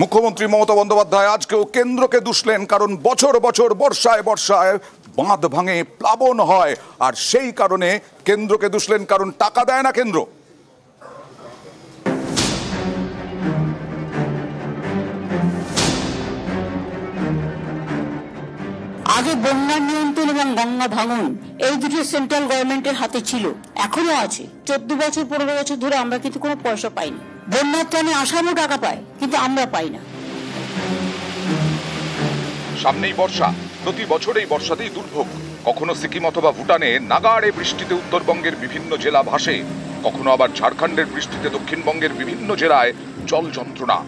মুখ্যমন্ত্রী মমতা বন্দ্যোপাধ্যায় আজকেও কেন্দ্রকে দুষলেন, কারণ বছর বছর বর্ষায় বর্ষায় বাঁধ ভাঙে, প্লাবন হয়, আর সেই কারণে কেন্দ্রকে দুষলেন, কারণ টাকা দেয় না কেন্দ্র। আগে বন্যা নিয়ন্ত্রণ এবং গঙ্গা ভাঙন এই দুটো সেন্ট্রাল গভর্নমেন্টের হাতে ছিল, এখনো আছে। 14 বছর 15 বছর ধরে আমরা কিন্তু কোনো পয়সা পাইনি। বন্যার ত্রাণে আসামও টাকা পায়, কিন্তু আমরা পাই না। সামনেই বর্ষা, প্রতি বছরেই বর্ষাতেই দুর্ভোগ। কখনো সিকিম অথবা ভুটানে নাগাড়ে বৃষ্টিতে উত্তরবঙ্গের বিভিন্ন জেলা ভাসে, কখনো আবার ঝাড়খণ্ডের বৃষ্টিতে দক্ষিণবঙ্গের বিভিন্ন জেলায় জল যন্ত্রণা,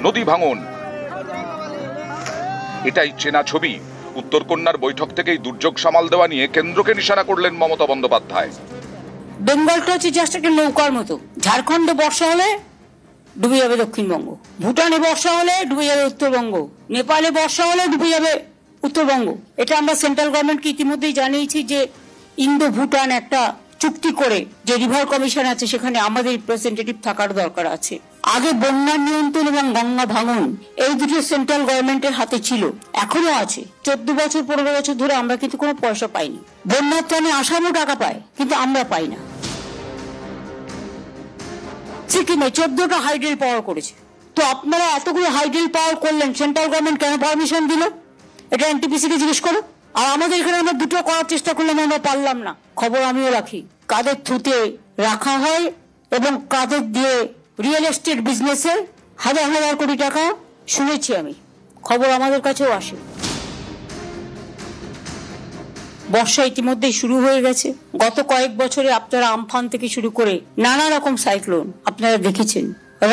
নদী ভাঙন। এটাই চেনা ছবি। উত্তরকন্যার বৈঠক থেকেই দুর্যোগ সামাল দেওয়া নিয়ে কেন্দ্রকে নিশানা করলেন মমতা বন্দ্যোপাধ্যায়। বেঙ্গলটা হচ্ছে জাস্ট একটা নৌকার মতো। ঝাড়খণ্ডে বর্ষা হলে ডুবে যাবে দক্ষিণবঙ্গ, ভুটানে বর্ষা হলে ডুবে যাবে উত্তরবঙ্গ, নেপালে বর্ষা হলে ডুবে যাবে উত্তরবঙ্গ। এটা আমরা সেন্ট্রাল গভর্নমেন্টকে ইতিমধ্যেই জানিয়েছি যে ইন্দো ভুটান একটা চুক্তি করে যে রিভার কমিশন আছে, সেখানে আমাদের রিপ্রেজেন্টেটিভ থাকার দরকার আছে। আগে বন্যা নিয়ন্ত্রণ এবং গঙ্গা ভাঙন এই দুটো সেন্ট্রাল গভর্নমেন্টের হাতে ছিল, এখনো আছে। 14 বছর 15 বছর ধরে আমরা কিন্তু কোনো পয়সা পাইনি। বন্যার ত্রাণে আসামও টাকা পায়, কিন্তু আমরা পাই না। সিকিমে 14টা হাইড্রেল পাওয়ার করেছে, তো আপনারা এতগুলো হাইড্রেল পাওয়ার করলেন, সেন্ট্রাল গভর্নমেন্ট কেন পারমিশন দিল? এটা এনটিপিসি কে জিজ্ঞেস করো। আর আমাদের এখানে আমরা দুটো করার চেষ্টা করলাম, আমরা পারলাম না। খবর আমিও রাখি, কাদের থ্রুতে রাখা হয় এবং কাদের দিয়ে রিয়েল এস্টেট বিজনেসে হাজার হাজার কোটি টাকা শুনেছি আমি, খবর আমাদের কাছেও আসে। বর্ষা ইতিমধ্যেই শুরু হয়ে গেছে। গত কয়েক বছরে আপনারা আমফান থেকে শুরু করে নানা রকম সাইক্লোন আপনারা দেখেছেন।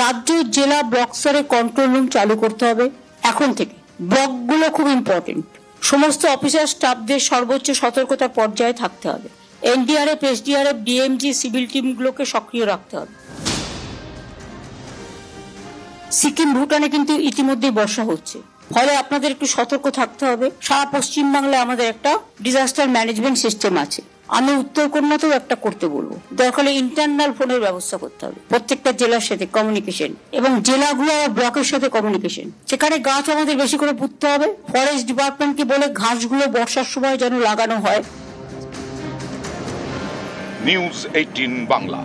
রাজ্য, জেলা, ব্লক স্তরে কন্ট্রোল রুম চালু করতে হবে এখন থেকে। ব্লকগুলো খুব ইম্পর্টেন্ট। সমস্ত অফিসার স্টাফদের সর্বোচ্চ সতর্কতার পর্যায়ে থাকতে হবে। এনডিআরএফ, এসডিআরএফ, ডিএমজি, সিভিল টিমগুলোকে সক্রিয় রাখতে হবে। সিকিম, ভুটানে কিন্তু ইতিমধ্যেই বর্ষা হচ্ছে, ফলে আপনাদের একটু সতর্ক থাকতে হবে। সারা পশ্চিমবাংলায় আমাদের একটা ডিজাস্টার ম্যানেজমেন্ট সিস্টেম আছে। আমি উত্তরকন্যাতেও একটা করতে বলবো। দরকার হলে ইন্টারনাল ফোনের ব্যবস্থা করতে হবে, প্রত্যেকটা জেলার সাথে কমিউনিকেশন, এবং জেলাগুলো আর ব্লকের সাথে কমিউনিকেশন। সেখানে গাছ আমাদের বেশি করে পুঁততে হবে। ফরেস্ট ডিপার্টমেন্টকে বলে ঘাসগুলো বর্ষার সময় যেন লাগানো হয়। নিউজ 18 বাংলা।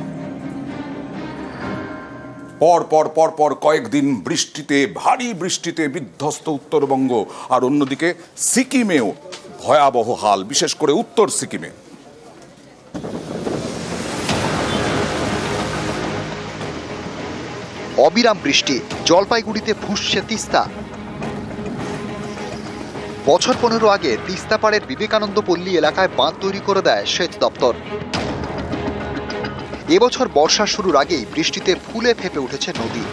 পর কয়েকদিন বৃষ্টিতে, ভারী বৃষ্টিতে বিধ্বস্ত উত্তরবঙ্গ, আর অন্যদিকে সিকিমেও ভয়াবহ হাল, বিশেষ করে উত্তর সিকিমে। অবিরাম বৃষ্টি, জলপাইগুড়িতে ফুঁসছে তিস্তা। বছর 15 আগে তিস্তা পাড়ের বিবেকানন্দ পল্লী এলাকায় বাঁধ তৈরি করে দেয় সেচ দপ্তর। এবছর বর্ষা শুরুর আগেই বৃষ্টিতে ফুলে ফেপে উঠেছে নদী।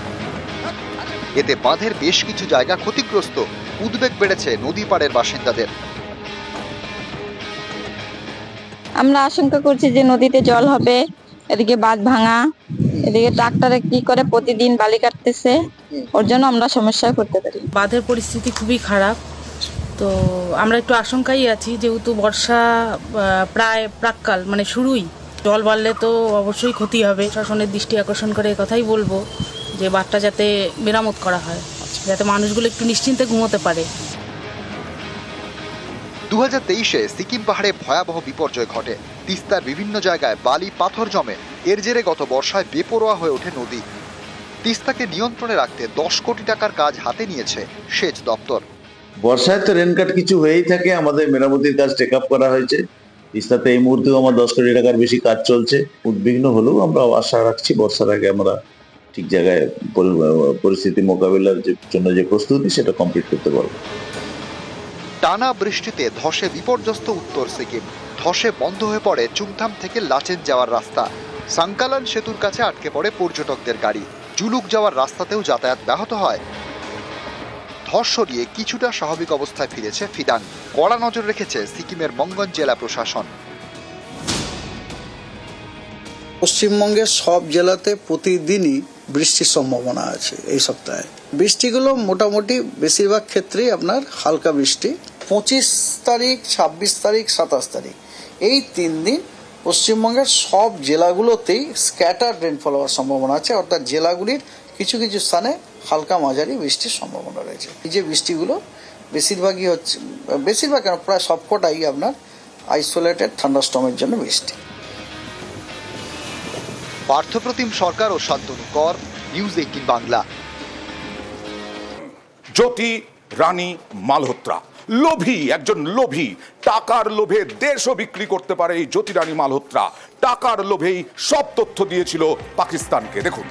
এতে বাঁধের বেশ কিছু জায়গা ক্ষতিগ্রস্ত। উদ্বেগ বেড়েছে নদী পাড়ের বাসিন্দাদের। আমরা আশঙ্কা করছি যে নদীতে জল হবে, এদিকে বাঁধ ভাঙা, এদিকে ট্রাক্টরে কি করে প্রতিদিন বালি কাটতেছে, ওর জন্য আমরা সমস্যায় পড়তে পারি। বাঁধের পরিস্থিতি খুবই খারাপ, তো আমরা একটু আশঙ্কাই আছি, যেহেতু বর্ষা প্রায় প্রাক্কাল, মানে শুরুই। জল বাড়লে তো অবশ্যই ক্ষতি হবে। প্রশাসনের দৃষ্টি আকর্ষণ করে কথাই বলবো যে বাঁধটা যাতে মেরামত করা হয়, যাতে মানুষগুলো একটু নিশ্চিন্তে ঘুমোতে পারে। 2023-এ সিকিম পাহাড়ে ভয়াবহ বিপর্যয় ঘটে। তিস্তার বিভিন্ন জায়গায় বালি পাথর জমে। এর জেরে গত বর্ষায় বেপরোয়া হয়ে ওঠে নদী। তিস্তাকে নিয়ন্ত্রণে রাখতে 10 কোটি টাকার কাজ হাতে নিয়েছে সেচ দপ্তর। বর্ষায় তো রেনকাট কিছু হয়েই থাকে, আমাদের মেরামতির কাজ টেক আপ করা হয়েছে। তিস্তাতে এই মুহূর্তেও আমার 10 কোটি টাকার বেশি কাজ চলছে। উদ্বিগ্ন হলেও আমরা আশা রাখছি বর্ষার আগে আমরা ঠিক জায়গায় পরিস্থিতি মোকাবিলার জন্য যে প্রস্তুতি, সেটা কমপ্লিট করতে পারবো। টানা বৃষ্টিতে ধসে বিপর্যস্ত উত্তর সিকিম। ধসে বন্ধ হয়ে পড়ে চুংথাম থেকে লাচেন যাওয়ার রাস্তা। সাংকালান সেতুর কাছে আটকে পড়ে পর্যটকদের গাড়ি। জুলুক যাওয়ার রাস্তাতেও যাতায়াত ব্যাহত হয়। ধস সরিয়ে কিছুটা স্বাভাবিক অবস্থায় ফিরেছে ফিদাং। কড়া নজর রেখেছে সিকিমের মঙ্গন জেলা প্রশাসন। পশ্চিমবঙ্গের সব জেলাতে প্রতিদিনই বৃষ্টির সম্ভাবনা আছে। এই সপ্তাহে বৃষ্টিগুলো মোটামুটি বেশিরভাগ ক্ষেত্রেই আপনার হালকা বৃষ্টি। 25 তারিখ, 26 তারিখ, 27 তারিখ এই 3 দিন পশ্চিমবঙ্গের সব জেলাগুলোতেই স্ক্যাটার রেনফল হওয়ার সম্ভাবনা আছে, অর্থাৎ জেলাগুলির কিছু কিছু স্থানে হালকা মাঝারি বৃষ্টির সম্ভাবনা রয়েছে। এই যে বৃষ্টিগুলো বেশিরভাগই হচ্ছে, বেশিরভাগ কেন প্রায় সবকটাই আপনার আইসোলেটেড থান্ডারস্টর্মের জন্য বৃষ্টি। পার্থপ্রতিম সরকার ও শান্তনু কর, নিউজ 18 বাংলা। জ্যোতি রানী মালহোত্রা লোভী, একজন লোভী, টাকার লোভে দেশও বিক্রি করতে পারে এই জ্যোতি রানী মালহোত্রা। টাকার লোভেই সব তথ্য দিয়েছিল পাকিস্তানকে। দেখুন,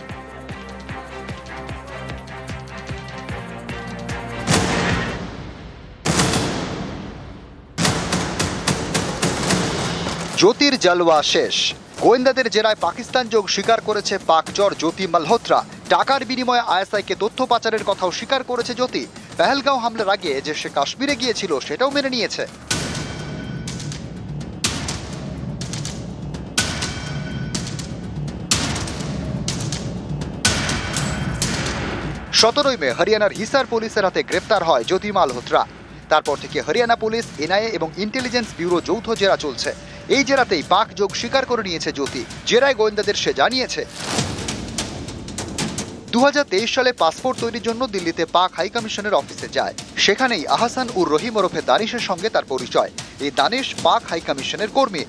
জ্যোতির জালওয়া শেষ। গোয়েন্দাদের জেরায় পাকিস্তান যোগ স্বীকার করেছে পাকচর জ্যোতি মালহোত্রা। টাকার বিনিময়ে আইএসআইকে তথ্য পাচারের কথাও স্বীকার করেছে জ্যোতি। পেহেলগাঁও হামলার আগে যে সে কাশ্মীরে গিয়েছিল সেটাও মেনে নিয়েছে। 17 মে হরিয়ানার হিসার পুলিশের হাতে গ্রেপ্তার হয় জ্যোতি মালহোত্রা। তারপর থেকে হরিয়ানা পুলিশ, এনআইএ এবং ইন্টেলিজেন্স ব্যুরো যৌথ জেরা চলছে। এই জেরাতেই পাক যোগ স্বীকার করে নিয়েছে জ্যোতি। জেরায় গোয়েন্দাদের সে জানিয়েছে 2023 সালে পাসপোর্ট তৈরির জন্য দিল্লিতে পাক হাইকমিশনের অফিসে যায়। সেখানেই আহসান উর রহিম ওরফে দানিশের সঙ্গে তার পরিচয়। এই দানিশ পাক হাইকমিশনের কর্মী।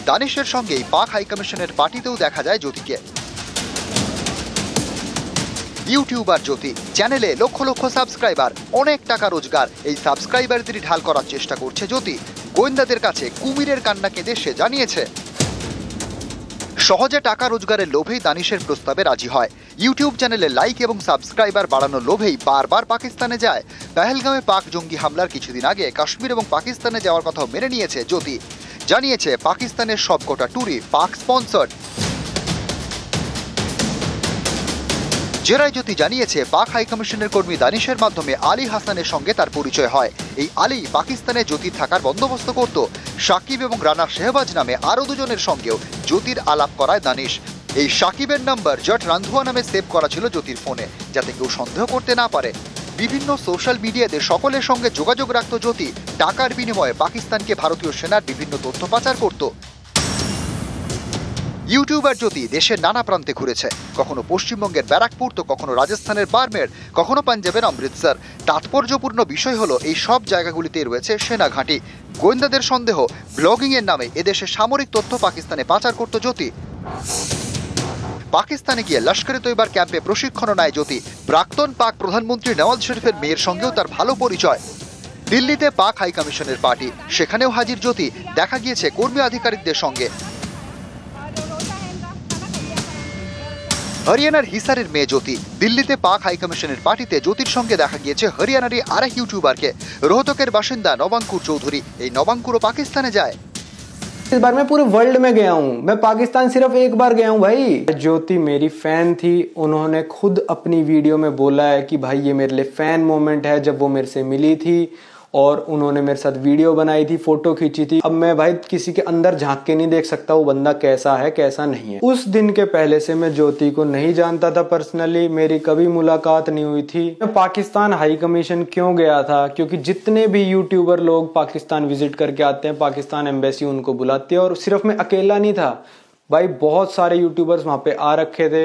দানিশের সঙ্গেই পাক হাইকমিশনের পার্টিতেও দেখা যায় জ্যোতিকে। ইউটিউবার জ্যোতি, চ্যানেলে লক্ষ লক্ষ সাবস্ক্রাইবার, অনেক টাকা রোজগার। এই সাবস্ক্রাইবারদেরই ঢাল করার চেষ্টা করছে জ্যোতি। গোয়েন্দাদের কাছে কুমিরের কান্না কেঁদে সে জানিয়েছে সহজে টাকা রোজগারের লোভেই দানিশের প্রস্তাবে রাজি হয়। ইউটিউব চ্যানেলে লাইক এবং সাবস্ক্রাইবার বাড়ানোর লোভেই বারবার পাকিস্তানে যায়। পেহেলগাঁওয়ে পাক জঙ্গি হামলার কিছুদিন আগে কাশ্মীর এবং পাকিস্তানে যাওয়ার কথাও মেনে নিয়েছে জ্যোতি। জানিয়েছে পাকিস্তানের সবকটা ট্যুরই পাক স্পন্সর্ড। জেরায় জ্যোতি জানিয়েছে পাক হাইকমিশনের কর্মী দানিশের মাধ্যমে আলী হাসানের সঙ্গে তার পরিচয় হয়। এই আলী পাকিস্তানে জ্যোতির থাকার বন্দোবস্ত করত। সাকিব এবং রানা শেহবাজ নামে আরও দুজনের সঙ্গেও জ্যোতির আলাপ করায় দানিশ। এই সাকিবের নাম্বার জট রান্ধুয়া নামে সেভ করা ছিল জ্যোতির ফোনে, যাতে কেউ সন্দেহ করতে না পারে। বিভিন্ন সোশ্যাল মিডিয়াতে সকলের সঙ্গে যোগাযোগ রাখত জ্যোতি। টাকার বিনিময়ে পাকিস্তানকে ভারতীয় সেনার বিভিন্ন তথ্য পাচার করত। ইউটিউবার জ্যোতি দেশের নানা প্রান্তে ঘুরেছে, কখনো পশ্চিমবঙ্গের ব্যারাকপুর, তো কখনো রাজস্থানের বারমের, কখনো পাঞ্জাবের অমৃতসর। তাৎপর্যপূর্ণ বিষয় হলো এই সব জায়গাগুলিতে রয়েছে সেনা ঘাঁটি। গোয়েন্দাদের সন্দেহ ব্লগিং এর নামে এদেশে সামরিক তথ্য পাকিস্তানে পাচার করত জ্যোতি। পাকিস্তানে গিয়ে লস্করে তৈবার ক্যাম্পে প্রশিক্ষণ নেয় জ্যোতি। প্রাক্তন পাক প্রধানমন্ত্রী নওয়াজ শরীফের মেয়ের সঙ্গেও তার ভালো পরিচয়। দিল্লিতে পাক হাইকমিশনের পার্টি, সেখানেও হাজির জ্যোতি। দেখা গিয়েছে কর্মী আধিকারিকদের সঙ্গে। হরিয়ানার হিসারের মেয়ে জ্যোতি। দিল্লিতে পাক হাইকমিশনের পার্টিতে জ্যোতির সঙ্গে দেখা গিয়েছে হরিয়ানারই আরেক ইউটিউবারকে, রোহতকের বাসিন্দা নবাঙ্কুর চৌধুরী। এই নবাঙ্কুরও পাকিস্তানে যায়। इस बार मैं पूरे वर्ल्ड में गया हूँ, मैं पाकिस्तान सिर्फ एक बार गया हूँ भाई। ज्योति मेरी फैन थी, उन्होंने खुद अपनी वीडियो में बोला है कि भाई ये मेरे लिए फैन मोमेंट है जब वो मेरे से मिली थी और उन्होंने मेरे साथ वीडियो बनाई थी, फोटो खींची थी। अब मैं भाई किसी के अंदर झांक के नहीं देख सकता वो बंदा कैसा है कैसा नहीं है। उस दिन के पहले से मैं ज्योति को नहीं जानता था पर्सनली, मेरी कभी मुलाकात नहीं हुई थी। मैं पाकिस्तान हाई कमीशन क्यों गया था, क्योंकि जितने भी यूट्यूबर लोग पाकिस्तान विजिट करके आते हैं, पाकिस्तान एम्बेसी उनको बुलाती है। और सिर्फ मैं अकेला नहीं था भाई, बहुत सारे यूट्यूबर्स वहाँ पे आ रखे थे।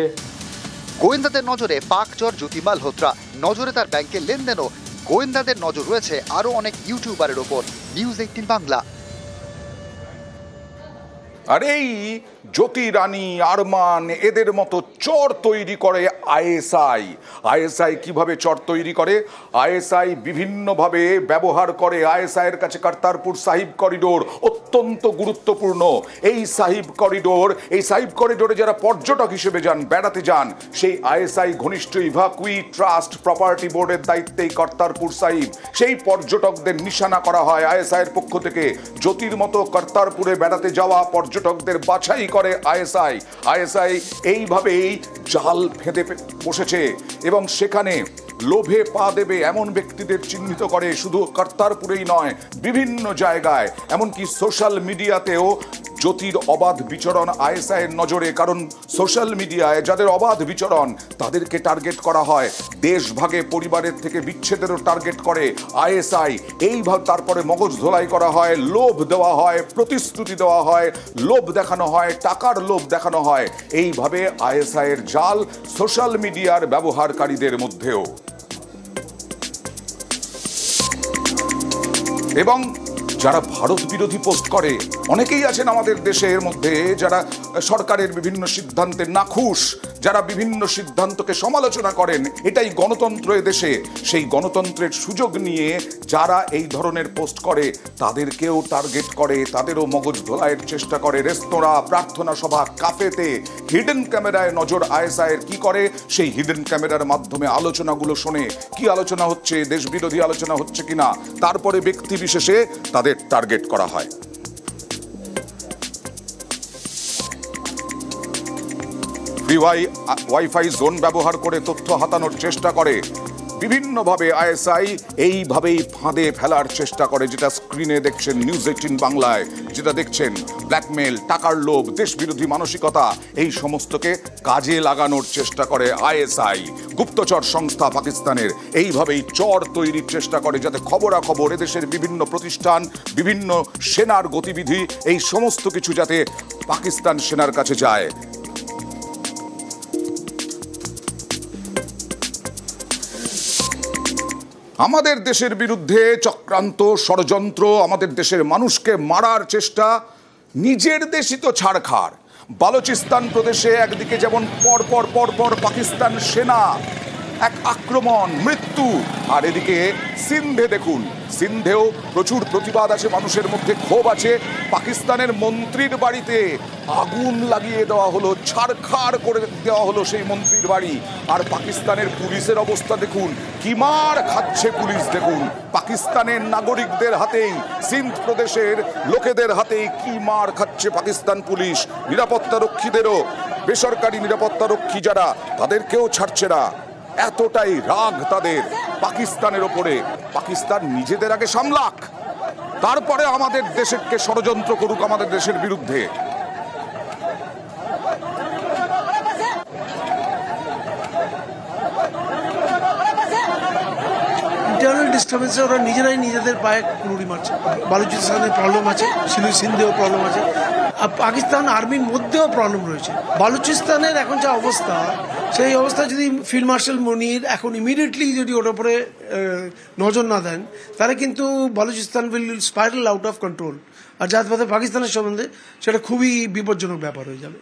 গোয়েন্দাদের নজরে পাকচর জ্যোতি মালহোত্রা, নজরে তার ব্যাংকের লেনদেনও। গোয়েন্দাদের নজর রয়েছে আরো অনেক ইউটিউবারের ওপর। নিউজ 18 বাংলা। আর এই জ্যোতি রানী, আরমান, এদের মতো চর তৈরি করে আইএসআই। আইএসআই কিভাবে চর তৈরি করে? আইএসআই বিভিন্নভাবে ব্যবহার করে। আইএসআই এর কাছে কর্তারপুর সাহিব করিডোর অত্যন্ত গুরুত্বপূর্ণ। এই সাহিব করিডোরে যারা পর্যটক হিসেবে যান, বেড়াতে যান, সেই আইএসআই ঘনিষ্ঠ ইভাকুই ট্রাস্ট প্রপার্টি বোর্ডের দায়িত্বে কর্তারপুর সাহিব। সেই পর্যটকদের নিশানা করা হয় আইএসআই এর পক্ষ থেকে। জ্যোতির মতো কর্তারপুরে বেড়াতে যাওয়া পর্যটকদের বাছাই করে আইএসআই। আইএসআই এইভাবেই জাল ফেঁদে বসেছে এবং সেখানে লোভে পা দেবে এমন ব্যক্তিদের চিহ্নিত করে। শুধু কর্তারপুরেই নয়, বিভিন্ন জায়গায়, এমনকি সোশ্যাল মিডিয়াতেও জ্যোতির অবাধ বিচরণ আইএসআই এর নজরে, কারণ সোশ্যাল মিডিয়ায় যাদের অবাধ বিচরণ তাদেরকে টার্গেট করা হয়। দেশ ভাগে পরিবারের থেকে বিচ্ছেদেরও টার্গেট করে আইএসআই। এইভাবে তারপরে মগজ ধোলাই করা হয়, লোভ দেওয়া হয়, প্রতিশ্রুতি দেওয়া হয়, লোভ দেখানো হয়, টাকার লোভ দেখানো হয়। এইভাবে আইএসআই এর জাল সোশ্যাল মিডিয়ার ব্যবহারকারীদের মধ্যেও। এবং যারা ভারত বিরোধী পোস্ট করে, অনেকেই আছেন আমাদের দেশের মধ্যে যারা সরকারের বিভিন্ন সিদ্ধান্তে নাখুশ, যারা বিভিন্ন সিদ্ধান্তকে সমালোচনা করেন। এটাই গণতন্ত্র দেশে। সেই গণতন্ত্রের সুযোগ নিয়ে যারা এই ধরনের পোস্ট করে তাদেরকেও টার্গেট করে, তাদেরও মগজ ধোলাইয়ের চেষ্টা করে। রেস্তোরাঁ, প্রার্থনা সভা, কাফেতে হিডেন ক্যামেরায় নজর আইএসআই এর। কি করে? সেই হিডেন ক্যামেরার মাধ্যমে আলোচনাগুলো শোনে, কি আলোচনা হচ্ছে, দেশ বিরোধী আলোচনা হচ্ছে কিনা, তারপরে ব্যক্তি বিশেষে তাদের টার্গেট করা হয়। ফ্রি ওয়াইফাই জোন ব্যবহার করে তথ্য হাতানোর চেষ্টা করে। বিভিন্নভাবে আইএসআই এইভাবেই ফাঁদে ফেলার চেষ্টা করে, যেটা স্ক্রিনে দেখছেন নিউজ 18 বাংলায়, যেটা দেখছেন ব্ল্যাকমেল, টাকার লোভ, দেশ বিরোধী মানসিকতা, এই সমস্তকে কাজে লাগানোর চেষ্টা করে আইএসআই। গুপ্তচর সংস্থা পাকিস্তানের এইভাবেই চর তৈরির চেষ্টা করে, যাতে খবরাখবর এদেশের বিভিন্ন প্রতিষ্ঠান, বিভিন্ন সেনার গতিবিধি, এই সমস্ত কিছু যাতে পাকিস্তান সেনার কাছে যায়। আমাদের দেশের বিরুদ্ধে চক্রান্ত, ষড়যন্ত্র, আমাদের দেশের মানুষকে মারার চেষ্টা, নিজের দেশই তো ছাড়খাড়। বালুচিস্তান প্রদেশে একদিকে যেমন পরপর পাকিস্তান সেনা এক আক্রমণ, মৃত্যু, আর এদিকে সিন্ধে দেখুন, সিন্ধেও প্রচুর প্রতিবাদ আছে, মানুষের মধ্যে ক্ষোভ আছে। পাকিস্তানের মন্ত্রীর বাড়িতে আগুন লাগিয়ে দেওয়া হলো, ছাড়খাড় করে দেওয়া হলো সেই মন্ত্রীর বাড়ি। আর পাকিস্তানের পুলিশের অবস্থা দেখুন, কি মার খাচ্ছে পুলিশ দেখুন। পাকিস্তানের নাগরিকদের হাতেই, সিন্ধ প্রদেশের লোকেদের হাতেই কি মার খাচ্ছে পাকিস্তান পুলিশ। নিরাপত্তা রক্ষীদেরও, বেসরকারি নিরাপত্তা রক্ষী যারা, তাদেরকেও ছাড়ছে না। এতটাই রাগ তাদের পাকিস্তানের ওপরে। পাকিস্তান নিজেদের আগে সামলাক, তারপরে আমাদের দেশকে ষড়যন্ত্র করুক আমাদের দেশের বিরুদ্ধে। ইন্টারনাল ডিস্টার্বেন্সে ওরা নিজেরাই নিজেদের পায়ে কুড়ুরি মারছে। বালুচিস্তানের প্রবলেম আছে, সিন্ধেও প্রবলেম আছে, আর পাকিস্তান আর্মির মধ্যেও প্রবলেম রয়েছে। বালুচিস্তানের এখন যা অবস্থা, সেই অবস্থা যদি ফিল্ড মার্শাল মনির এখন ইমিডিয়েটলি যদি ওটার উপরে নজর না দেন, তাহলে কিন্তু Balochistan will spiral out of control. আর যার পথে পাকিস্তানের সম্বন্ধে সেটা খুবই বিপজ্জনক ব্যাপার হয়ে যাবে।